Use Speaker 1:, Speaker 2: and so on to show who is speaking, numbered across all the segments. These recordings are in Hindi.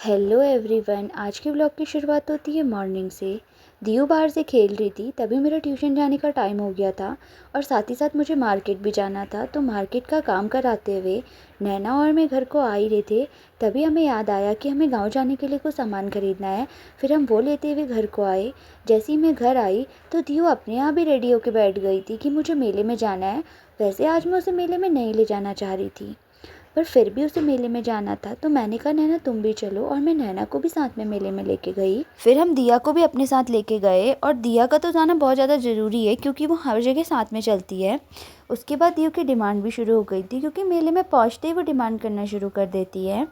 Speaker 1: Hello everyone. आज के ब्लॉग की शुरुआत होती है मॉर्निंग से। दियो बाहर से खेल रही थी, तभी मेरा ट्यूशन जाने का टाइम हो गया था और साथ ही साथ मुझे मार्केट भी जाना था। तो मार्केट का काम कराते हुए नैना और मैं घर को आ ही रहे थे, तभी हमें याद आया कि हमें गांव जाने के लिए कुछ सामान खरीदना है। फिर हम वो लेते हुए घर को आए। जैसे ही मैं घर आई तो दियो अपने यहाँ भी रेडी होकर बैठ गई थी कि मुझे मेले में जाना है। वैसे आज मैं उसे मेले में नहीं ले जाना चाह रही थी, पर फिर भी उसे मेले में जाना था, तो मैंने कहा नैना तुम भी चलो, और मैं नैना को भी साथ में मेले में लेके गई। फिर हम दिया को भी अपने साथ लेके गए, और दिया का तो जाना बहुत ज़्यादा ज़रूरी है क्योंकि वो हर जगह साथ में चलती है। उसके बाद दियो की डिमांड भी शुरू हो गई थी क्योंकि मेले में पहुँचते ही वो डिमांड करना शुरू कर देती है।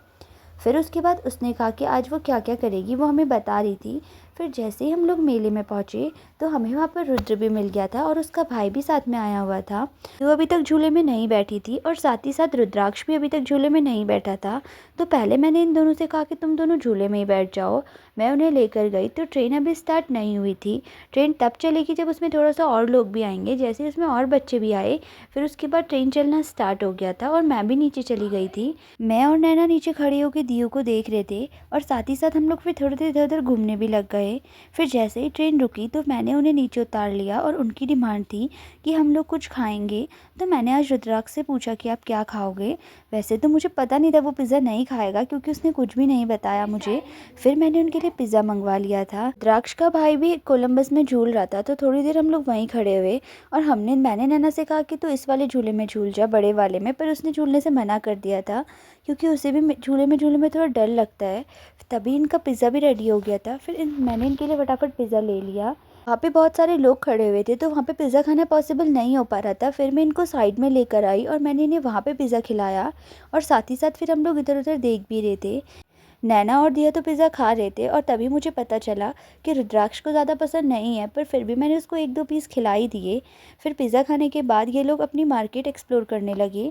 Speaker 1: फिर उसके बाद उसने कहा कि आज वो क्या क्या करेगी वो हमें बता रही थी। फिर जैसे ही हम लोग मेले में पहुँचे तो हमें वहाँ पर रुद्र भी मिल गया था और उसका भाई भी साथ में आया हुआ था। वो अभी तक झूले में नहीं बैठी थी और साथ ही साथ रुद्राक्ष भी अभी तक झूले में नहीं बैठा था। तो पहले मैंने इन दोनों से कहा कि तुम दोनों झूले में ही बैठ जाओ। मैं उन्हें लेकर गई तो ट्रेन अभी स्टार्ट नहीं हुई थी। ट्रेन तब चलेगी जब उसमें थोड़ा सा और लोग भी आएंगे। जैसे उसमें और बच्चे भी आए, फिर उसके बाद ट्रेन चलना स्टार्ट हो गया था और मैं भी नीचे चली गई थी। मैं और नैना नीचे खड़े होकर दियो को देख रहे थे और साथ ही साथ हम लोग फिर थोड़ी देर इधर उधर घूमने भी लग गए। फिर जैसे ही ट्रेन रुकी तो मैंने उन्हें नीचे उतार लिया और उनकी डिमांड थी कि हम लोग कुछ खाएंगे। तो मैंने आज रुद्राक्ष से पूछा कि आप क्या खाओगे। वैसे तो मुझे पता नहीं था वो पिज़्ज़ा नहीं खाएगा क्योंकि उसने कुछ भी नहीं बताया मुझे। फिर मैंने उनके लिए पिज़्ज़ा मंगवा लिया था। रुद्राक्ष का भाई भी कोलंबस में झूल रहा था, तो थोड़ी देर हम लोग वहीं खड़े हुए और मैंने नैना से कहा कि तू इस वाले झूले में झूल जा, बड़े वाले में, पर उसने झूलने से मना कर दिया था क्योंकि उसे भी झूले में थोड़ा डर लगता है। तभी इनका पिज़्ज़ा भी रेडी हो गया था। फिर मैंने इनके लिए फटाफट पिज़्ज़ा ले लिया। वहाँ पे बहुत सारे लोग खड़े हुए थे तो वहाँ पे पिज़्ज़ा खाना पॉसिबल नहीं हो पा रहा था। फिर मैं इनको साइड में लेकर आई और मैंने इन्हें वहाँ पे पिज़्ज़ा खिलाया और साथ ही साथ फिर हम लोग इधर उधर देख भी रहे थे। नैना और दिया तो पिज़्ज़ा खा रहे थे और तभी मुझे पता चला कि रुद्राक्ष को ज़्यादा पसंद नहीं है, पर फिर भी मैंने उसको एक दो पीस खिला ही दिए। फिर पिज़्ज़ा खाने के बाद ये लोग अपनी मार्केट एक्सप्लोर करने लगे।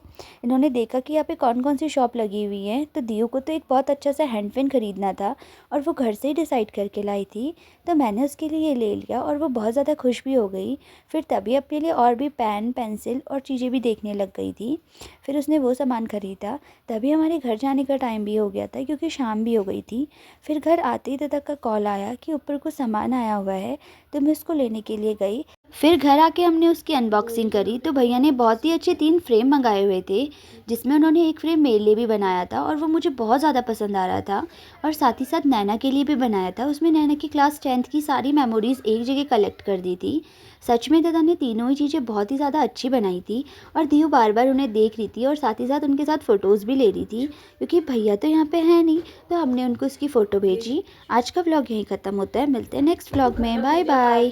Speaker 1: इन्होंने देखा कि यहाँ पे कौन कौन सी शॉप लगी हुई है। तो दियो को तो एक बहुत अच्छा सा हैंड पेन ख़रीदना था और वो घर से ही डिसाइड करके लाई थी, तो मैंने उसके लिए ये ले लिया और वो बहुत ज़्यादा खुश भी हो गई। फिर तभी अपने लिए और भी पेन पेंसिल और चीज़ें भी देखने लग गई थी। फिर उसने वो सामान ख़रीदा। तभी हमारे घर जाने का टाइम भी हो गया था क्योंकि शाम भी हो गई थी। फिर घर आते ही दादा का कॉल आया कि ऊपर कुछ सामान आया हुआ है, तो मैं उसको लेने के लिए गई। फिर घर आके हमने उसकी अनबॉक्सिंग करी तो भैया ने बहुत ही अच्छे 3 फ्रेम मंगाए हुए थे, जिसमें उन्होंने एक फ्रेम मेरे लिए भी बनाया था और वो मुझे बहुत ज़्यादा पसंद आ रहा था। और साथ ही साथ नैना के लिए भी बनाया था। उसमें नैना की क्लास 10th की सारी मेमोरीज़ एक जगह कलेक्ट कर दी थी। सच में दादा ने तीनों ही चीज़ें बहुत ही ज़्यादा अच्छी बनाई थी और दियो बार बार उन्हें देख रही थी और साथ ही साथ उनके साथ फ़ोटोज़ भी ले रही थी क्योंकि भैया तो यहाँ पे है नहीं, तो हमने उनको उसकी फ़ोटो भेजी। आज का व्लॉग यहीं ख़त्म होता है। मिलते हैं नेक्स्ट व्लॉग में। Bye bye.